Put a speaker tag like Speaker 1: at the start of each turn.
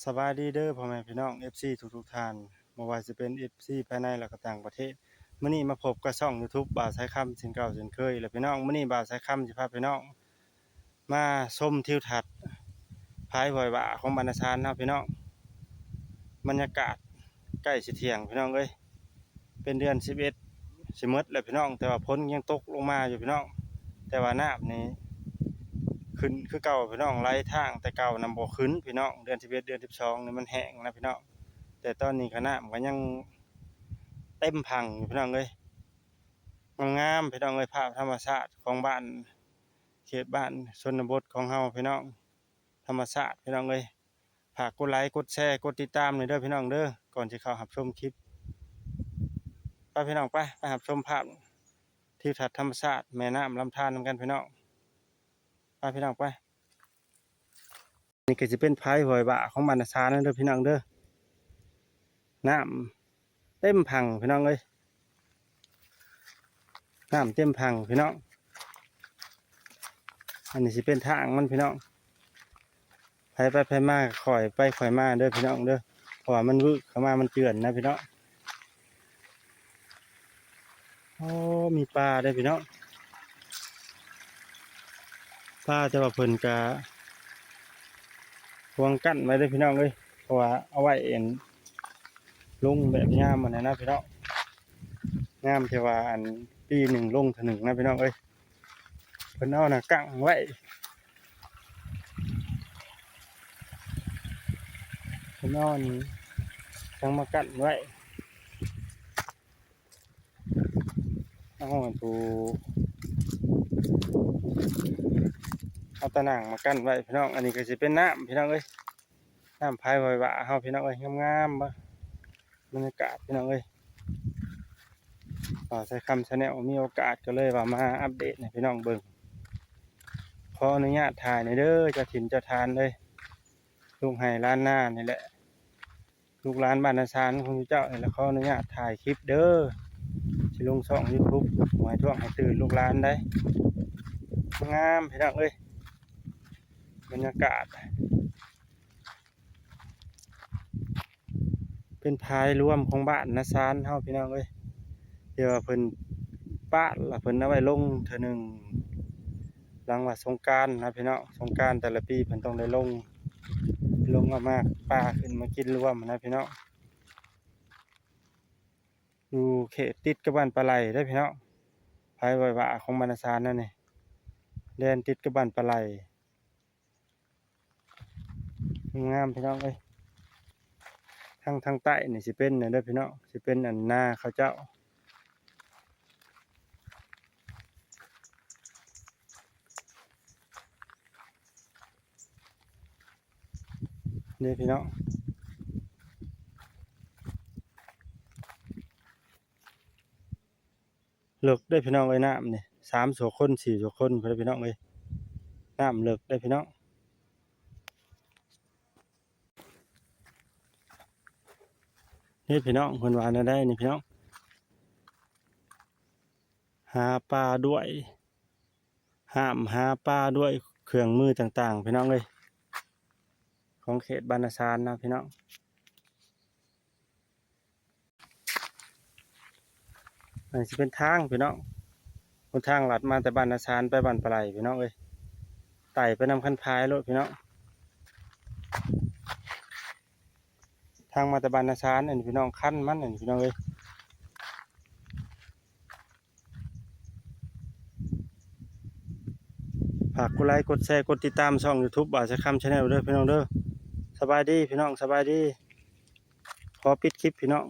Speaker 1: สบายดีเด้อพ่อแม่พี่น้อง FC ทุกท่านบ่ว่าจะเป็น FC ภายในและก็ต่างประเทศมื้อนี้มาพบกับช่อง YouTube บ่าวสายคำเช่นเก่าเช่นเคยและพี่น้องมื้อนี้บ่าวสายคำสิพาพี่น้องมาชมทิวทัศน์ภายห้วยหวาของบรรณชานเนาะพี่น้องบรรยากาศใกล้สิเที่ยงพี่น้องเอ้ยเป็นเดือน11สิหมดแล้วพี่น้องแต่ว่าฝนยังตกลงมาอยู่พี่น้องแต่ว่าน้ำนี่ขึ้นคือเก่าพี่น้องไหลทางแต่เก่านำบ่ขึ้นพี่น้องเดือน11เดือน12นี่มันแห้งนะพี่น้องแต่ตอนนี้ก็น้ำก็ยังเต็มพังอยู่พี่น้องเอ้ยงามๆพี่น้องเอ้ยภาพธรรมชาติของบ้านเขตบ้านชนบทของเฮาพี่น้องธรรมชาติพี่น้องเอ้ยฝากกดไลค์กดแชร์กดติดตามหน่อยเด้อพี่น้องเด้อก่อนสิเข้ารับชมคลิปไปพี่น้องไปรับชมภาพทิวทัศน์ธรรมชาติแม่น้ำลำธารนำกันพี่น้องไปพี่น้องไปนี่ก็จะเป็นภายห้วยหวาของบรรณชานเด้อพี่น้องเด้อน้ำเต็มพังพี่น้องเอ้ยน้ำเต็มพังพี่น้องอันนี้สิเป็นทางมันพี่น้องไปมาข่อยไปข่อยมาเด้อพี่น้องเด้อเพราะว่ามันวืดเข้ามามันเจือนนะพี่น้องโอ้มีปลาได้พี่น้องปลาจะว่าเพิ่นกะวางกั้นไว้ได้พี่น้องเอ้ยเพราะว่าเอาไว้เอ็นลงแบบงามมันนะพี่น้องงามที่ว่าอันปีหนึ่งลงเท่าหนึ่งนะพี่น้องเอ้ยเพิ่นเอาน่ะกั้งไว้เพิ่นเอาจังมากั้นไว้เอาตูเอาตะหนังมากั้นไว้พี่น้องอันนี้ก็จะเป็นน้ำพี่น้องเอ้ยน้ำพายไว้ว่าเฮาพี่น้องเอ้ยงามๆบ่บรรยากาศพี่น้องเอ้ยใช้คำชาแนลมีโอกาสก็เลยว่ามาอัปเดตให้พี่น้องเบิ่งขออนุญาตถ่ายในเด้อเจ้าถิ่นเจ้าทานเลยลูกไห้ล้านหน้านี่แหละลูกหลานบ้านนาชานของเจ้านี่แหละขออนุญาตถ่ายคลิปเด้อสิลงช่อง YouTube หวยท่วงให้ตื่นลูกหลานได้งามพี่น้องเอ้ยบรรยากาศเป็นภายรวมของบ้านนาชานเฮาพี่น้องเอ้ยเดี๋ยวเพิ่นป้าละเพิ่นเอาไว้ลงเทื่อนึงหลังว่าสงกรานต์นะพี่น้องสงกรานต์แต่ละปีเพิ่นต้องได้ลงเอามากปลาขึ้นมากินรวมนะพี่น้องอยู่เขตติดกับบ้านปลาไหลได้พี่น้องภายไว้ว่าของบรรณชานนั่นนี่แดนติดกับบ้านปลาไหลงามพี่น้องเอ้ยทางใต้นี่สิเป็นเนี่ยเด้อพี่น้องสิเป็นอันนาเขาเจ้านี่พี่น้องเลิกได้พี่น้องเอ้ยน้ำนี่3 โสคน4 โสคนเพื่อนพี่น้องเอ้ยน้ำเลิกได้พี่น้องนี่พี่น้องคนวานได้นี่พี่น้องหาปลาด้วยห้ามหาปลาด้วยเครื่องมือต่างๆพี่น้องเลยของเขตบรรณชานนะพี่น้องอันนี้จะเป็นทางพี่น้องคนทางลัดมาแต่บรรณชานไปบ้านปลาไหลพี่น้องเลยไต่ไปนำคันพายรถพี่น้องทางมาแต่บรรณชานอันนี้พี่น้องขั้นมันอันนี้พี่น้องเลยฝากกดไลค์กดแชร์กดติดตามช่อง YouTube บ่าวสายคำชาแนลเด้อพี่น้องเด้อสบายดีพี่น้องสบายดีขอปิดคลิปพี่น้อง